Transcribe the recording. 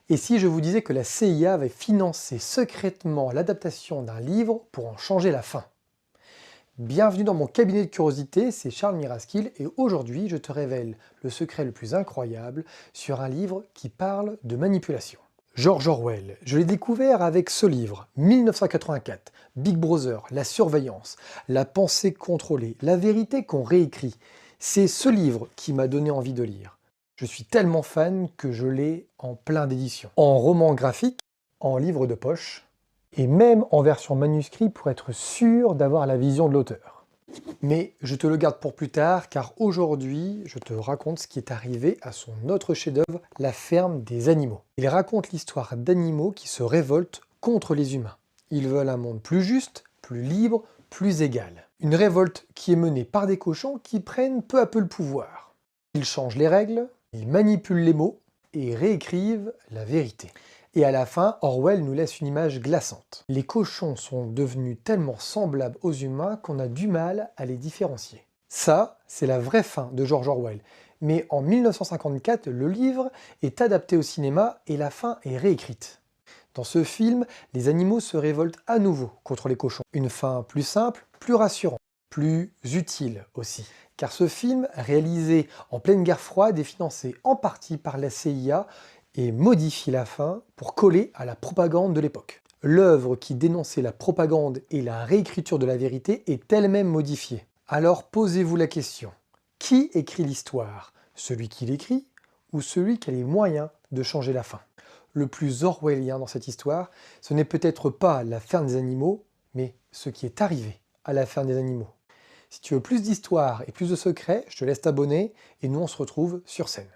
Et si je vous disais que la CIA avait financé secrètement l'adaptation d'un livre pour en changer la fin? Bienvenue dans mon cabinet de curiosité, c'est Charles Miraskil et aujourd'hui je te révèle le secret le plus incroyable sur un livre qui parle de manipulation. George Orwell, je l'ai découvert avec ce livre, 1984, Big Brother, la surveillance, la pensée contrôlée, la vérité qu'on réécrit. C'est ce livre qui m'a donné envie de lire. Je suis tellement fan que je l'ai en plein d'édition. En roman graphique, en livre de poche, et même en version manuscrit pour être sûr d'avoir la vision de l'auteur. Mais je te le garde pour plus tard, car aujourd'hui, je te raconte ce qui est arrivé à son autre chef-d'œuvre, La ferme des animaux. Il raconte l'histoire d'animaux qui se révoltent contre les humains. Ils veulent un monde plus juste, plus libre, plus égal. Une révolte qui est menée par des cochons qui prennent peu à peu le pouvoir. Ils changent les règles, ils manipulent les mots et réécrivent la vérité. Et à la fin, Orwell nous laisse une image glaçante. Les cochons sont devenus tellement semblables aux humains qu'on a du mal à les différencier. Ça, c'est la vraie fin de George Orwell. Mais en 1954, le livre est adapté au cinéma et la fin est réécrite. Dans ce film, les animaux se révoltent à nouveau contre les cochons. Une fin plus simple, plus rassurante, plus utile aussi. Car ce film, réalisé en pleine guerre froide et financé en partie par la CIA, et modifie la fin pour coller à la propagande de l'époque. L'œuvre qui dénonçait la propagande et la réécriture de la vérité est elle-même modifiée. Alors posez-vous la question, qui écrit l'histoire? Celui qui l'écrit ou celui qui a les moyens de changer la fin? Le plus orwellien dans cette histoire, ce n'est peut-être pas la ferme des animaux, mais ce qui est arrivé à la ferme des animaux. Si tu veux plus d'histoire et plus de secrets, je te laisse t'abonner et nous on se retrouve sur scène.